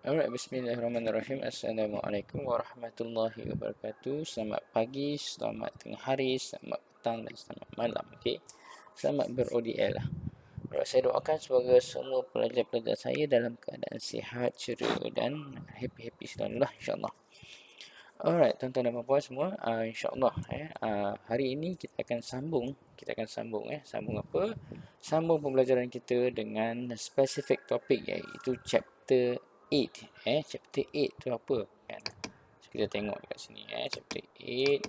Alright, bismillahirrahmanirrahim. Assalamualaikum warahmatullahi wabarakatuh. Selamat pagi, selamat tengah hari, selamat petang dan selamat malam. Okey. Selamat ber-ODL lah. Alright, saya doakan semoga semua pelajar-pelajar saya dalam keadaan sihat, ceria dan happy-happy selalu lah, insya-Allah. Alright, tuan-tuan dan puan-puan semua, insya-Allah hari ini kita akan sambung sambung apa? Sambung pembelajaran kita dengan spesifik topik iaitu chapter 8 chapter 8 tu apa kan? So, kita tengok dekat sini chapter 8.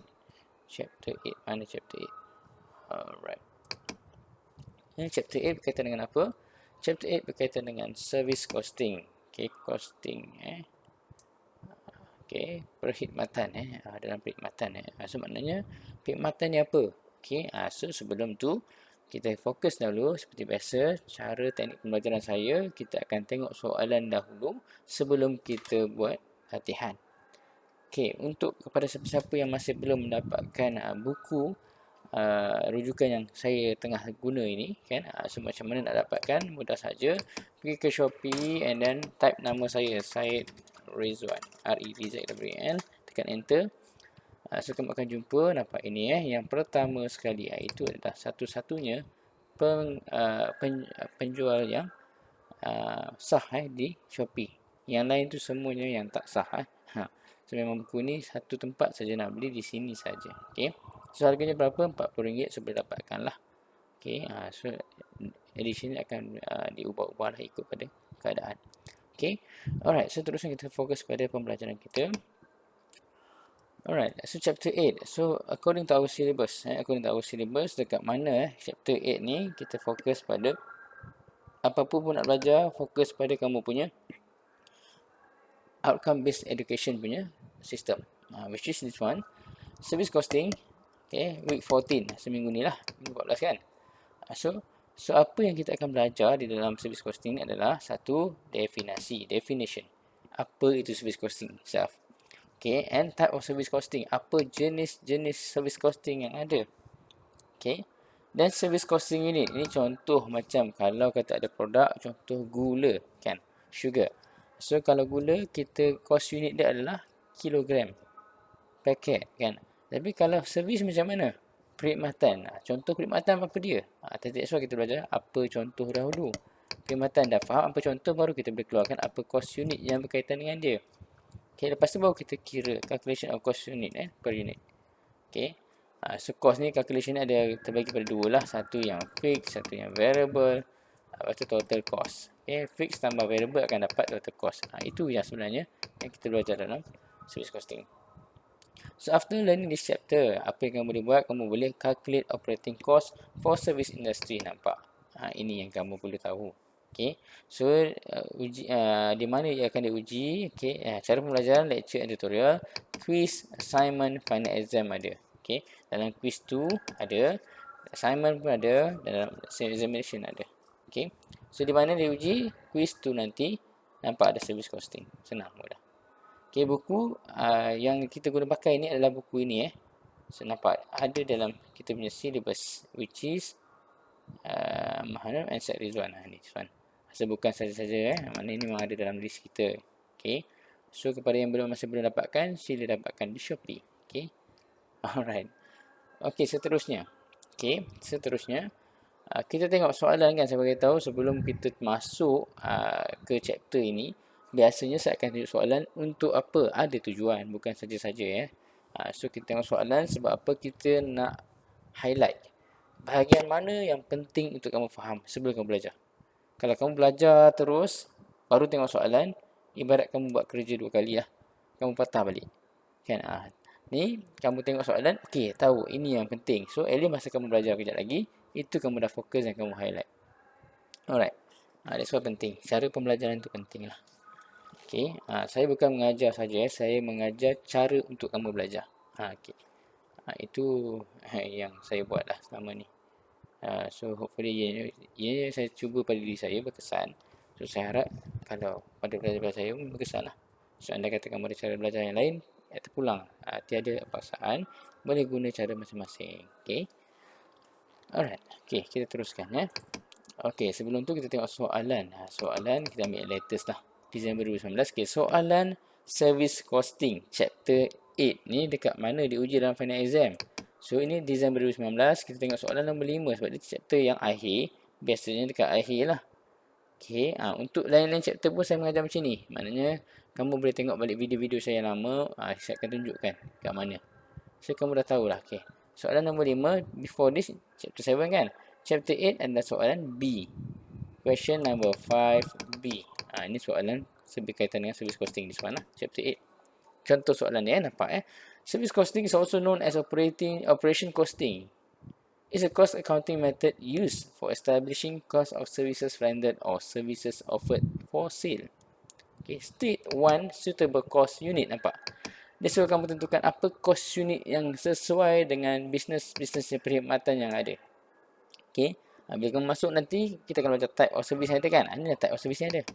Chapter 8 mana chapter 8? Alright. Chapter 8 berkaitan dengan apa? Chapter 8 berkaitan dengan service costing. Okey, costing Okey, perkhidmatan dalam perkhidmatan So maknanya perkhidmatan ni apa? Okey, so sebelum tu kita fokus dahulu seperti biasa cara teknik pembelajaran saya, kita akan tengok soalan dahulu sebelum kita buat latihan. Okey, untuk kepada siapa-siapa yang masih belum mendapatkan buku rujukan yang saya tengah guna ini kan, so macam mana nak dapatkan? Mudah saja pergi ke Shopee and then type nama saya, Syed Rizwan, R-E-D-Z-W-A-N, tekan enter. So kamu akan jumpa nampak ini yang pertama sekali itu adalah satu-satunya penjual yang sah di Shopee. Yang lain tu semuanya yang tak sah So memang buku ni satu tempat saja nak beli, di sini saja. Okey. So harganya berapa? RM40, so boleh dapatkan lah. Okey. So edition ni akan diubah-ubah lah ikut pada keadaan. Okey. Alright, so terusnya kita fokus pada pembelajaran kita. Alright, so chapter 8. So according to our syllabus, dekat mana chapter 8 ni kita fokus pada apa pun nak belajar, fokus pada kamu punya outcome based education punya system, which is this one, service costing. Okay, week 14, seminggu ni lah, minggu 14 kan. So apa yang kita akan belajar di dalam service costing ni adalah satu, definition. Apa itu service costing itself? Okay, and type of service costing. Apa jenis-jenis service costing yang ada? Okay, dan service costing ini contoh macam kalau kata ada produk, contoh gula kan, sugar. So kalau gula, kita cost unit dia adalah kilogram, paket kan. Tapi kalau servis macam mana? Perkhidmatan. Contoh perkhidmatan apa dia? That's why kita belajar apa contoh dahulu. Perkhidmatan dah faham apa contoh, baru kita boleh keluarkan apa cost unit yang berkaitan dengan dia. Okay, lepas tu baru kita kira calculation of cost unit per unit. Okay. So cost ni calculation ada terbagi pada dua lah. Satu yang fixed, satu yang variable. Lepas tu total cost. Okay, fixed tambah variable akan dapat total cost. Itu yang sebenarnya yang kita belajar dalam service costing. So after learning this chapter, apa yang kamu boleh buat? Kamu boleh calculate operating cost for service industry. Nampak? Ini yang kamu perlu tahu. Okay. So di mana ia akan diuji? Okay. Cara pembelajaran, lecture and tutorial, quiz, assignment, final exam ada. Okay. Dalam quiz tu ada, assignment pun ada, dalam examination ada. Okay. So di mana diuji? Quiz tu nanti nampak ada service costing. Senang, mudah. Okay, buku yang kita guna pakai ni adalah buku ini So nampak ada dalam kita punya syllabus, which is Mahanam and Syed Rizwan. Ni Rizwan. So bukan saja-saja maknanya ini memang ada dalam list kita. Okay. So kepada yang masih belum dapatkan, sila dapatkan di Shopee. Okay. Alright. Okay, seterusnya. Kita tengok soalan kan, saya beritahu sebelum kita masuk ke chapter ini. Biasanya saya akan tunjuk soalan untuk apa? Ada tujuan, bukan saja-saja So kita tengok soalan sebab apa? Kita nak highlight bahagian mana yang penting untuk kamu faham sebelum kamu belajar. Kalau kamu belajar terus, baru tengok soalan, ibarat kamu buat kerja dua kali lah. Kamu patah balik. Kan? Ni, kamu tengok soalan, okey, tahu ini yang penting. So, at least masa kamu belajar kejap lagi, itu kamu dah fokus dan kamu highlight. Alright. That's why penting. Cara pembelajaran itu penting lah. Okay, saya bukan mengajar saja, saya mengajar cara untuk kamu belajar. Okay. Itu yang saya buat lah selama ni. So hopefully ia saya cuba pada diri saya berkesan. So saya harap kalau pada pelajar-pelajar saya berkesan lah. So anda kata kamu ada cara belajar yang lain, terpulang. Tiada paksaan, boleh guna cara masing-masing. Okay. Alright. Okay, kita teruskan Okay, sebelum tu kita tengok soalan. Soalan kita ambil latest lah. Disember 2019. Okay, soalan service costing chapter 8 ni dekat mana diuji dalam final exam. So ini Disember 2019. Kita tengok soalan nombor 5 sebab dia chapter yang akhir. Biasanya dekat akhir lah. Okay, untuk lain-lain chapter pun saya mengajar macam ni. Maknanya kamu boleh tengok balik video-video saya yang lama. Saya akan tunjukkan kat mana. So kamu dah tahulah. Okay, soalan nombor 5 before this chapter 7 kan. Chapter 8 adalah soalan B. Question number 5B. Ini soalan berkaitan dengan service costing di sana, chapter 8. Contoh soalan ni nampak Service costing is also known as operation costing. It's a cost accounting method used for establishing cost of services rendered or services offered for sale. Okay, state one suitable cost unit. Nampak? Dia suruh kamu tentukan apa cost unit yang sesuai dengan bisnes perkhidmatan yang ada. Okay, bila kamu masuk nanti, kita akan baca type of service yang ada kan? Ini type of service yang ada.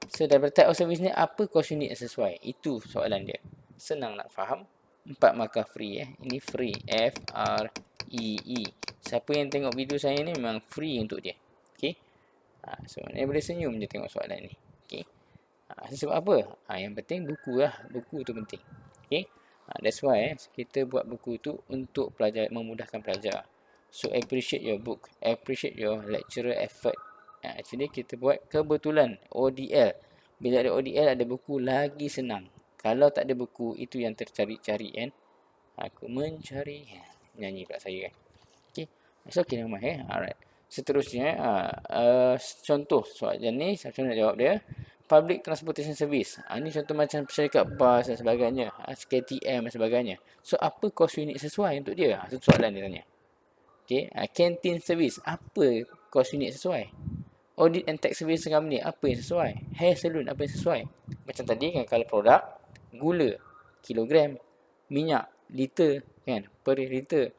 So, daripada type of service ni, apa cost unit yang sesuai? Itu soalan dia. Senang nak faham. 4 markah free Ini free. F-R-E-E. Siapa yang tengok video saya ni memang free untuk dia. Okay. So, dia boleh senyum je tengok soalan ni. Okay. Sebab apa? Yang penting buku lah. Buku tu penting. Okay. That's why kita buat buku tu untuk pelajar, memudahkan pelajar. So, appreciate your book. Appreciate your lecturer effort. Actually, kita buat kebetulan ODL. Bila ada ODL, ada buku lagi senang. Kalau tak ada buku, itu yang tercari-cari kan. Aku mencari. Nyanyi pula saya kan. Okay. So, okay nama Alright. Seterusnya, contoh soalan ni, saya nak jawab dia. Public Transportation Service. Ini contoh macam syarikat bas dan sebagainya. KTM dan sebagainya. So, apa cost unit sesuai untuk dia? Itu soalan dia tanya. Okay. Canteen Service. Apa cost unit sesuai? Audit and Tax Service Company. Apa yang sesuai? Hair Salon. Apa yang sesuai? Macam tadi kan, kalau produk, gula, kilogram, minyak, liter, kan, per liter.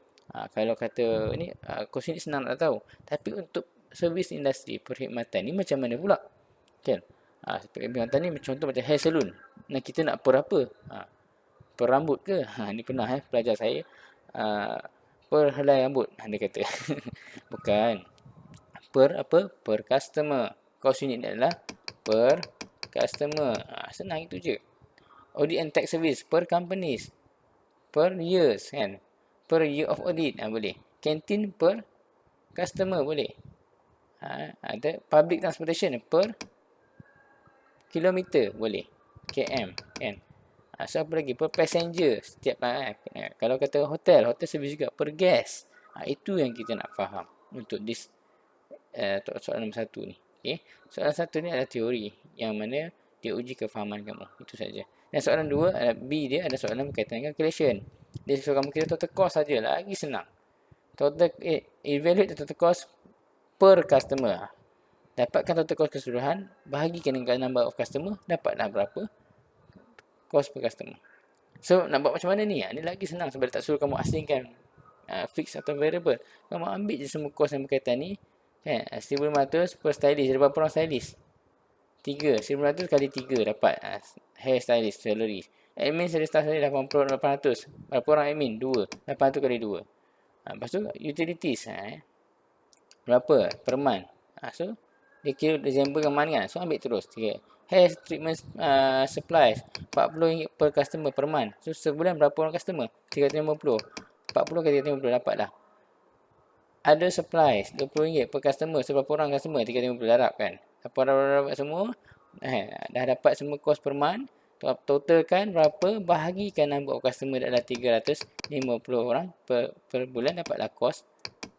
Kalau kata ni, cost unit senang nak tahu. Tapi untuk servis industri, perkhidmatan ni macam mana pula? Kan? Perkhidmatan ni contoh macam hair salon. Nah, kita nak per apa? Per rambut ke? Ni pernah pelajar saya. Per helai rambut. Dia kata. Bukan. Per apa? Per customer. Cost unit ni adalah per customer. Senang itu je. Audit and Tax Service per companies. Per years kan. Per year of audit boleh. Canteen per customer boleh. Ada public transportation per kilometer boleh. KM kan. So apa lagi? Per passenger setiap kalau kata hotel service juga per guest. Itu yang kita nak faham untuk this soalan nombor 1 ni. Okay. Soalan 1 ni adalah teori yang mana dia uji kefahaman kamu. Itu saja. Dan soalan 2 B dia ada soalan berkaitan dengan calculation. Dia suruh kamu kira total cost saja, lagi senang. Total evaluate the total cost per customer. Dapatkan total cost keseluruhan, bahagikan dengan number of customer, dapatlah berapa cost per customer. So nak buat macam mana ni? Ni lagi senang sebab tak suruh kamu asingkan fix atau variable. Kamu ambil je semua cost yang berkaitan ni. 1,500 per stylist. Ada berapa orang stylist? 3. 1,500 kali 3 dapat hair stylist salary. Admin service staff salary 800. Berapa orang admin? 2. 800 kali 2. Lepas tu utilities. Berapa? Per month. So dia kira December ke month kan. So ambil terus. 3. Hair treatment supplies. RM40 per customer per month. So sebulan berapa orang customer? 350. 40 kali 350 dapatlah. Ada supplies RM20 per customer. Seberapa orang customer? 350 darab kan. Apa dapat semua? Dah dapat semua cost per month. Totalkan berapa, bahagikan number of customer adalah 350 orang per bulan, dapatlah cost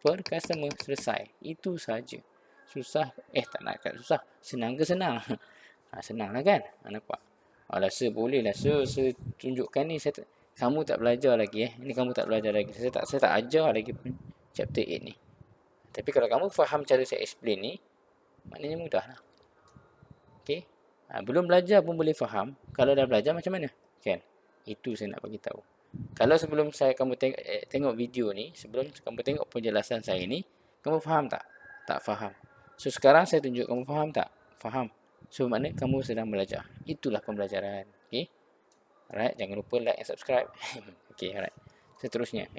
per customer. Selesai. Itu saja. Susah? Tak nak kat susah. Senang ke senang? Senang lah kan? Nampak? Rasa boleh lah. Saya tunjukkan ni. Kamu tak belajar lagi. Ini kamu tak belajar lagi. Saya tak ajar lagi pun chapter 8 ni. Tapi kalau kamu faham cara saya explain ni, maknanya mudah lah. Okay? Belum belajar pun boleh faham. Kalau dah belajar macam mana? Kan? Itu saya nak bagi tahu. Kalau sebelum kamu tengok video ni, sebelum kamu tengok penjelasan saya ni, kamu faham tak? Tak faham. So sekarang saya tunjuk kamu faham tak? Faham. So maknanya kamu sedang belajar. Itulah pembelajaran. Okay? Alright, jangan lupa like and subscribe. Okay, alright. Seterusnya,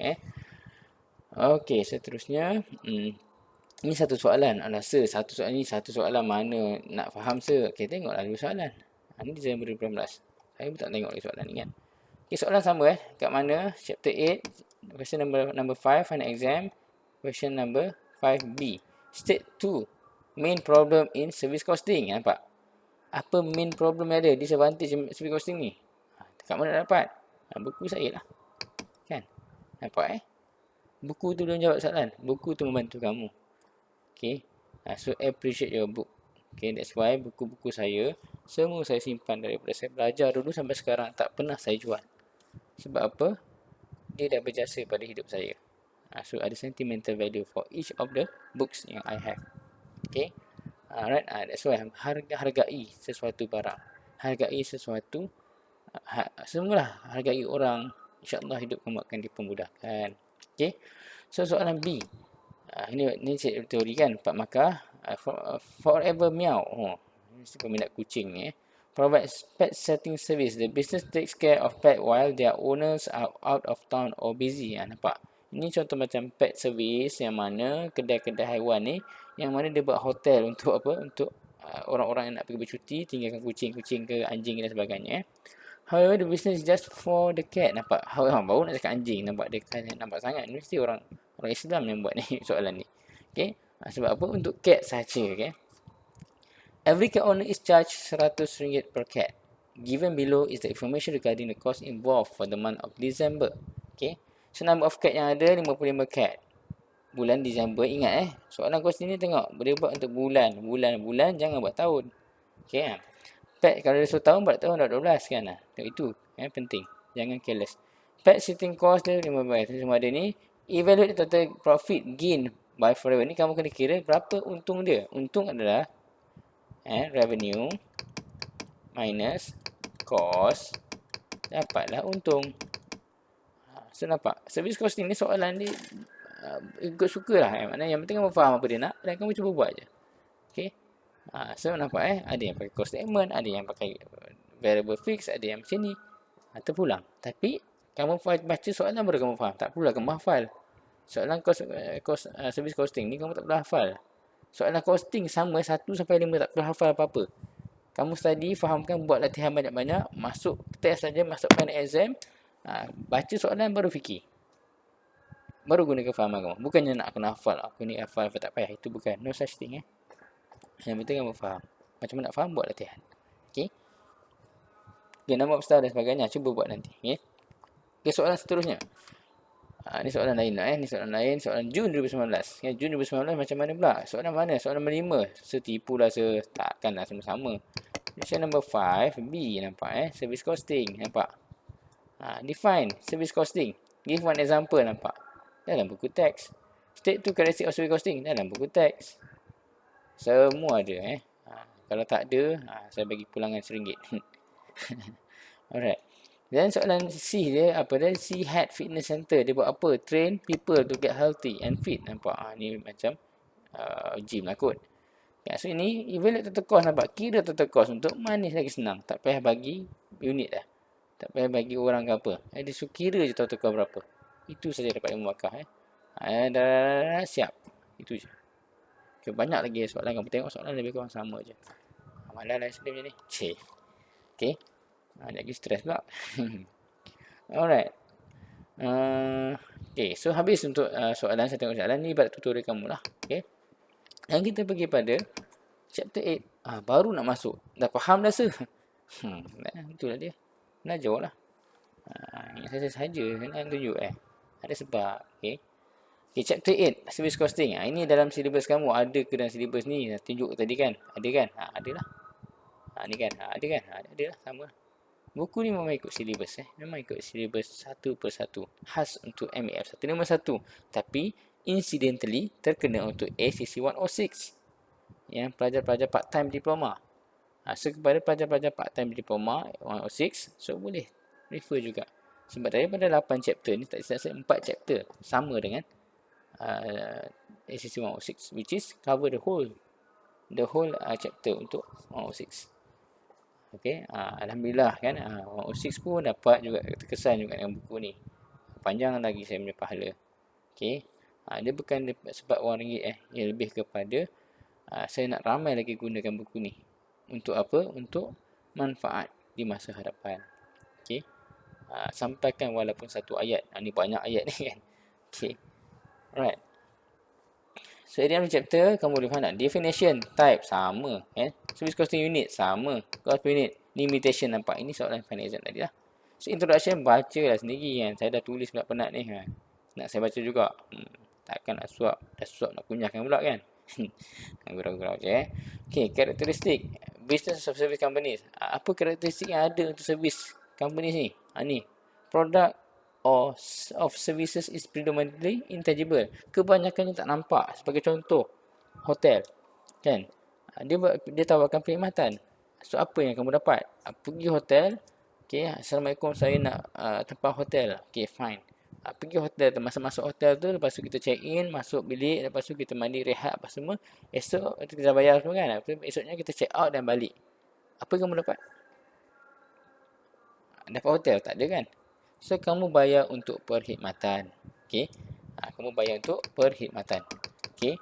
Okay, seterusnya. Ini satu soalan. Satu soalan ni satu soalan mana nak faham Okay, tengoklah dua soalan. Ini Disember 2018. Saya pun tak tengok lagi soalan ni kan. Okay, soalan sama kat mana? Chapter 8, question number 5, final exam. Question number 5B. State 2. Main problem in service costing. Nampak? Apa main problem yang ada? Disadvantage service costing ni. Kat mana dapat? Buku saya lah. Kan? Nampak Buku tu belum jawab soalan. Buku tu membantu kamu. Okay. So appreciate your book. Okay, that's why buku-buku saya semua saya simpan daripada saya belajar dulu sampai sekarang, tak pernah saya jual. Sebab apa? Dia dah berjasa pada hidup saya. So ada sentimental value for each of the books yang I have. Okay. Alright. That's why hargai sesuatu barang. Hargai sesuatu. Semualah hargai orang. InsyaAllah hidup kamu akan dipermudahkan. Okay. So soalan B. Ini teori kan, 4 markah. Forever Meow. Mesti peminat kucing ni. Provides pet setting service. The business takes care of pet while their owners are out of town or busy. Nampak? Ini contoh macam pet service yang mana kedai-kedai haiwan ni, yang mana dia buat hotel untuk apa? Untuk orang-orang yang nak pergi bercuti, tinggalkan kucing-kucing ke anjing dan sebagainya. However, the business is just for the cat. Nampak? Baru nak cakap anjing. Nampak dia nampak sangat. Mesti orang Islam yang buat ni soalan ni. Okay. Sebab apa? Untuk cat saja. Okay. Every cat owner is charged RM100 per cat. Given below is the information regarding the cost involved for the month of December. Okay. So, number of cat yang ada, 55 cat. Bulan December. Ingat soalan kos ni tengok. Boleh buat untuk bulan. Bulan, jangan buat tahun. Okay. Pet kalau dia 10 tahun, 4 tahun dah 12 kan. Itu penting. Jangan careless. Pet sitting cost dia 15. Semua ada ni. Evaluate the total profit gain by forever. Ni kamu kena kira berapa untung dia. Untung adalah revenue minus cost, dapatlah untung. So nampak, service costing ni soalan ni ikut suka lah. Maknanya yang penting kamu faham apa dia nak dan kamu cuba buat je. Okay. So nampak ada yang pakai cost statement, ada yang pakai variable fix, ada yang macam ni. Terpulang. Tapi kamu baca soalan baru kamu faham. Tak perlulah kamu hafal. Soalan service costing ni kamu tak perlu hafal. Soalan costing sama 1 sampai 5 tak perlu hafal apa-apa. Kamu study, fahamkan, buat latihan banyak-banyak, masuk test saja, masuk final exam, baca soalan baru fikir. Baru gunakan fahaman kamu. Bukannya nak kena hafal. Aku ni hafal tak payah. Itu bukan. No such thing. Yang penting kamu faham. Macam mana nak faham, buat latihan. Okay. Okay, nama besar dan sebagainya. Cuba buat nanti. Okay, soalan seterusnya. Ni soalan lain lah. Ni soalan lain. Soalan Jun 2019. Jun 2019 macam mana pula? Soalan mana? Soalan nombor 5. Setipu lah. Takkanlah sama-sama. Question number 5. B nampak Service costing. Nampak? Define service costing. Give one example. Nampak? Dalam buku teks. State 2 characteristic of service costing. Dalam buku teks. Semua ada kalau tak ada, saya bagi pulangan RM1. Alright. Dan soalan C dia apa dia? C Head Fitness Center. Dia buat apa? Train people to get healthy and fit. Nampak? Ni macam gym lah kot. So ini evaluate total cost. Nampak? Kira total cost untuk manis lagi senang. Tak payah bagi unit dah. Tak payah bagi orang ke apa. Dia suruh kira je total cost berapa. Itu saja dapat 5 markah. Dah siap. Itu je. Okay, banyak lagi soalan. Kamu tengok soalan lebih kurang sama je. Malah lah sedih macam ni. Cik. Okay. Lagi stres pula. Alright. Okay. So, habis untuk soalan. Saya tengok soalan ni ibarat tutorial kamu lah. Okay. Dan kita pergi pada chapter 8. Baru nak masuk. Dah faham dah itulah dia. Belajar lah. Ingat saja. Nak tunjuk Ada sebab. Okay. Okay, chapter 8. Service costing. Ini dalam syllabus kamu. Ada ke dalam syllabus ni? Tunjuk tadi kan? Ada kan? Ada lah. Ni kan? Ada kan? Ada lah. Sama. Buku ni memang ikut syllabus Memang ikut syllabus satu persatu. Khas untuk MAF 151. Tapi incidentally terkena untuk ACC 106. Yang pelajar-pelajar part-time diploma. So kepada pelajar-pelajar part-time diploma 106, so boleh refer juga. Sebab daripada 8 chapter ni, tak silap 4 chapter sama dengan ACC 106, which is cover the whole chapter untuk 106. Okay, Alhamdulillah kan. 106 pun dapat juga terkesan juga dengan buku ni. Panjang lagi saya punya pahala. Okay, dia bukan sebab RM1 Ia lebih kepada saya nak ramai lagi gunakan buku ni. Untuk apa? Untuk manfaat di masa hadapan. Okay. Sampaikan walaupun satu ayat. Ni banyak ayat ni kan. Okay. Alright. So, at the end of the chapter, kamu boleh faham tak? Definition, type, sama. Service costing unit, sama. Cost per unit, limitation, nampak? Ini soalan final exam tadi lah. So, introduction, baca lah sendiri kan. Saya dah tulis pula penat ni kan. Nak saya baca juga. Takkan nak suap. Dah suap nak kunyahkan pula kan. Gurau-gurau je. Okay, karakteristik. Business of service companies. Apa karakteristik yang ada untuk service companies ni? Ni. Product or of services is predominantly intangible. Kebanyakannya tak nampak. Sebagai contoh, hotel. Kan? Dia tawarkan perkhidmatan. So, apa yang kamu dapat? Pergi hotel. Okay, Assalamualaikum, saya nak tempat hotel. Okay, fine. Pergi hotel tu, masa masuk hotel tu, lepas tu kita check in, masuk bilik, lepas tu kita mandi, rehat, apa semua. Esok, kita dah bayar semua kan? Esoknya kita check out dan balik. Apa yang kamu dapat? Dapat hotel? Tak ada kan? So, kamu bayar untuk perkhidmatan. Okay. Kamu bayar untuk perkhidmatan. Okay.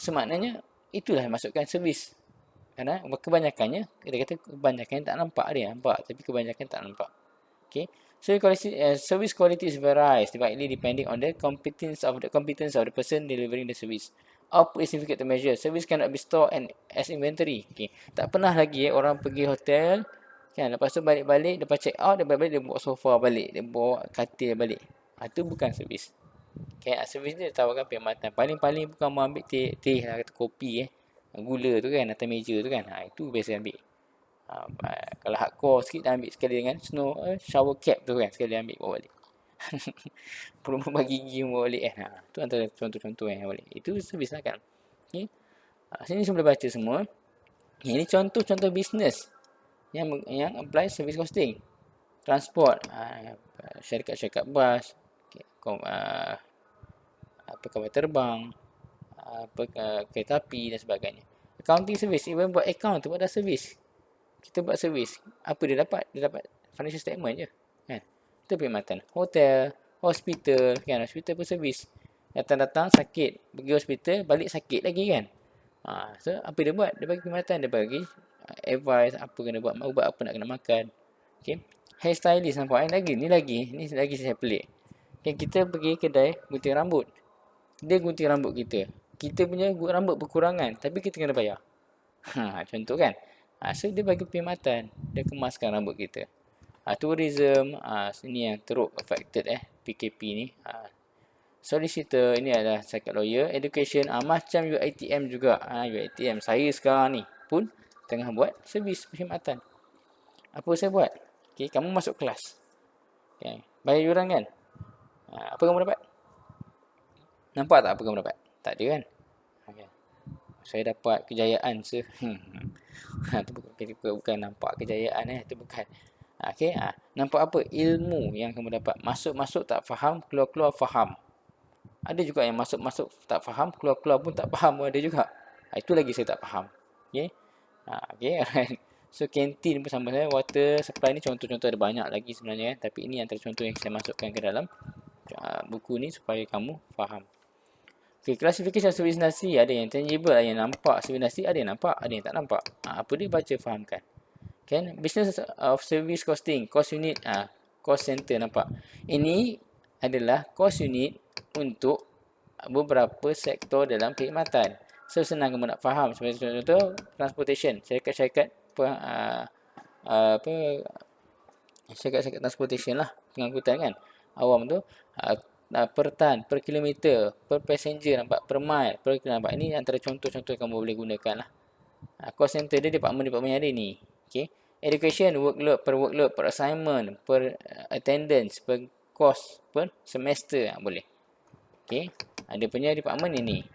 So, maknanya, itulah masukkan servis. Kerana kebanyakannya, kita kata kebanyakannya tak nampak dia. Nampak, tapi kebanyakan tak nampak. Okay. So, service quality varies slightly depending on the competence of the person delivering the service. Output is difficult to measure. Service cannot be stored as inventory. Okay. Tak pernah lagi orang pergi hotel, kan, lepas tu balik-balik, lepas check out, dia balik dia bawa sofa balik, dia bawa katil balik. Itu bukan servis. Okay, servis ni dia tawarkan perkhidmatan. Paling-paling bukan mau ambil teh lah, kata kopi gula tu kan, atas meja tu kan. Itu biasa ambil. Kalau hardcore sikit, dah ambil sekali dengan shower cap tu kan, sekali ambil bawa balik. Perlu membagi gigi bawa balik kan. Itu antara contoh-contoh yang balik. Itu servis lah kan. Okay. Sini semua boleh baca semua. Ini contoh-contoh bisnes yang apply service costing. Transport, syarikat-syarikat bas, kapal terbang, kereta api dan sebagainya. Accounting service, even buat account tu buat dah service. Kita buat service, apa dia dapat? Dia dapat financial statement je kan. Itu perkhidmatan. Hotel, hospital kan, hospital pun service. Datang-datang sakit, pergi hospital, balik sakit lagi kan. So apa dia buat? Dia bagi perkhidmatan, dia bagi advice apa kena buat, ubat apa nak kena makan. Okay. Hairstylist nampak ni lagi saya pelik. Okay, kita pergi kedai gunting rambut. Dia gunting rambut kita. Kita punya rambut berkurangan, tapi kita kena bayar. Contoh kan. So dia bagi perkhidmatan, dia kemaskan rambut kita. Tourism, sini yang teruk affected PKP ni. Solicitor, ini adalah syarikat lawyer. Education, macam UiTM juga. UiTM, saya sekarang ni pun tengah buat servis perkhidmatan. Apa saya buat? Okay, kamu masuk kelas. Okay, bayar yuran kan? Apa kamu dapat? Nampak tak apa kamu dapat? Tak ada kan? Okay. Saya dapat kejayaan. Itu bukan nampak kejayaan. Itu bukan. Okay. Nampak apa? Ilmu yang kamu dapat. Masuk-masuk tak faham, keluar-keluar faham. Ada juga yang masuk-masuk tak faham, keluar-keluar pun tak faham. Ada juga. Itu lagi saya tak faham. Okay. Okay. So, kantin pun sama saya. Water supply ni contoh-contoh ada banyak lagi sebenarnya. Tapi ini antara contoh yang saya masukkan ke dalam buku ni supaya kamu faham. Okay, classification of service industry. Ada yang tangible, ada yang nampak. Service industry ada yang nampak, ada yang tak nampak. Apa dia? Baca, fahamkan. Okay. Business of service costing. Cost unit, cost center, nampak. Ini adalah cost unit untuk beberapa sektor dalam perkhidmatan. So, senang kamu nak faham. Sebagai contoh, transportation. Syarikat-syarikat syarikat-syarikat transportation lah. Pengangkutan kan. Awam tu. Per tan, per kilometer, per passenger, nampak, per mile, per nampak. Ini antara contoh-contoh yang kamu boleh gunakan lah. Cost center dia department yang ada ni. Okay. Education, workload, per assignment, per attendance, per course, per semester, boleh. Okay. Ada punya department ini.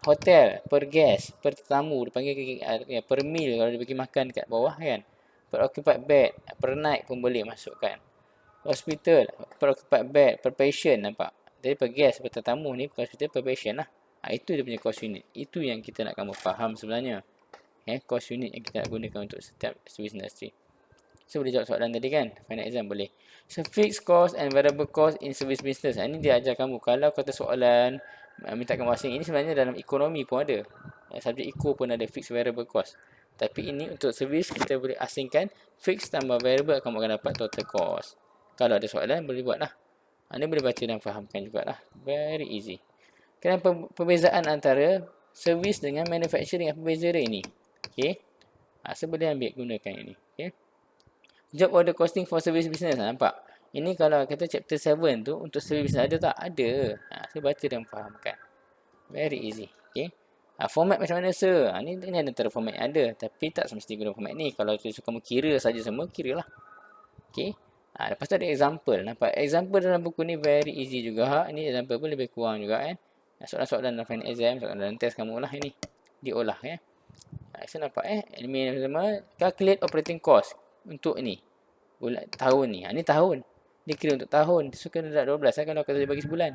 Hotel, per guest, per tetamu, dia panggil per meal kalau dia bagi makan kat bawah kan. Per occupied bed, per night pun boleh masukkan. Hospital, per occupied bed, per patient, nampak. Jadi per guest, per tetamu ni, per hospital, per patient lah. Itu dia punya cost unit. Itu yang kita nak kamu faham sebenarnya. Cost unit yang kita nak gunakan untuk setiap service industry. So, boleh jawab soalan tadi kan? Final exam boleh. So, fixed cost and variable cost in service business. Ini dia ajar kamu. Kalau kata soalan, minta kamu asing. Ini sebenarnya dalam ekonomi pun ada. Subjek eco pun ada fixed variable cost. Tapi ini untuk servis kita boleh asingkan fix tambah variable kamu akan dapat total cost. Kalau ada soalan boleh buat lah. Anda boleh baca dan fahamkan jugalah. Very easy. Kenapa perbezaan antara servis dengan manufacturing, apa beza dia ini? Okay. So boleh ambil gunakan ini. Okay. Job order costing for service business. Nampak? Ini kalau kata chapter 7 tu untuk service business ada tak? Ada. Saya baca dan fahamkan. Very easy. Okay. Format macam mana sir? Ni antara format yang ada. Tapi tak semesti guna format ni. Kalau kamu kira saja semua, kira lah. Okay. Lepas tu ada example. Nampak? Example dalam buku ni very easy juga. Ini example pun lebih kurang juga kan. Soalan-soalan dalam final exam, soalan dalam test kamu lah ini. Diolah ya. So nampak elemen pertama, calculate operating cost untuk ni. Bulan tahun ni. Ni tahun. Dia kira untuk tahun. So kena dapat 12 kalau kata dia bagi sebulan.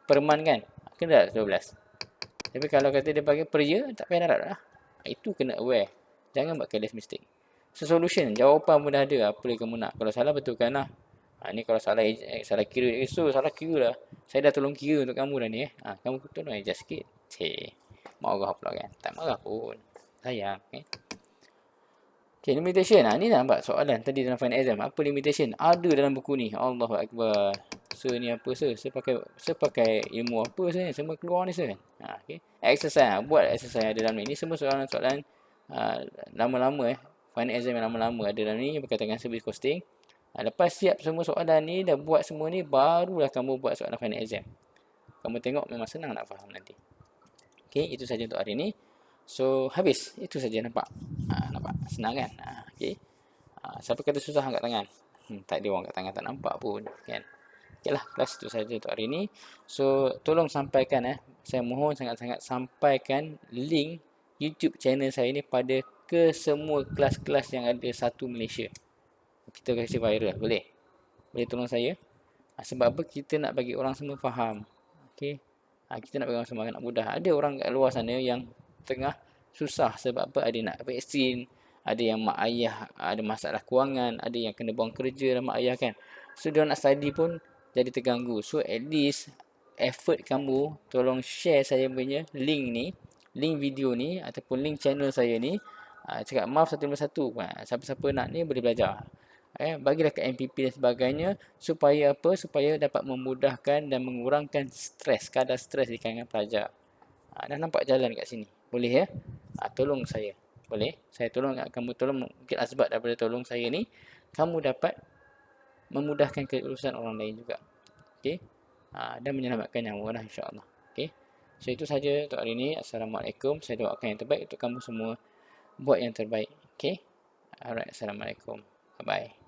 Per month kan? Kena dapat 12. Tapi kalau kata dia bagi per year, tak payah darab lah. Itu kena aware. Jangan buat careless mistake. So, solution. Jawapan pun dah ada. Apa yang kamu nak. Kalau salah, betulkan lah. Ni kalau salah kira. So, salah kira lah. Saya dah tolong kira untuk kamu dah ni. Kamu tolong adjust sikit. Marah pula kan. Tak marah pun. Sayang. Okay, limitation. Ni nampak soalan tadi dalam final exam. Apa limitation? Ada dalam buku ni. Allahu Akbar. So ni apa sir? Saya pakai ilmu apa saya? Semua keluar ni sir. Okay. Exercise. Buat exercise ada dalam ni. Ni semua soalan-soalan lama-lama final exam yang lama-lama ada dalam ni berkaitan dengan service costing. Lepas siap semua soalan ni, dah buat semua ni, barulah kamu buat soalan final exam. Kamu tengok memang senang nak faham nanti. Okay, itu saja untuk hari ni. So, habis. Itu saja nampak. Nampak? Senang kan? Okay. Siapa kata susah angkat tangan? Tak ada orang angkat tangan, tak nampak pun. Kan? Okay lah, kelas itu saja untuk hari ni. So, tolong sampaikan saya mohon sangat-sangat sampaikan link YouTube channel saya ni pada ke semua kelas-kelas yang ada satu Malaysia. Kita kasi viral, boleh? Boleh tolong saya? Sebab apa? Kita nak bagi orang semua faham. Okay? Kita nak bagi orang semua nak mudah. Ada orang kat luar sana yang tengah susah sebab apa? Ada nak vaksin, ada yang mak ayah ada masalah kewangan, ada yang kena buang kerja dan mak ayah kan. So, dia nak study pun jadi terganggu. So, at least effort kamu tolong share saya punya link ni, link video ni ataupun link channel saya ni. Cakap maaf 151. Siapa-siapa nak ni boleh belajar. Bagilah ke MPP dan sebagainya supaya apa? Supaya dapat memudahkan dan mengurangkan stres, kadar stres di kalangan pelajar. Dah nampak jalan kat sini. Boleh ya? Tolong saya. Boleh? Saya tolong kamu, tolong mungkin asbab daripada tolong saya ni, kamu dapat memudahkan keurusan orang lain juga. Okey? Dan menyelamatkan nyawa lah insya-Allah. Okey? So itu saja untuk hari ini. Assalamualaikum. Saya doakan yang terbaik untuk kamu semua. Buat yang terbaik. Okay? Alright. Assalamualaikum. Bye-bye.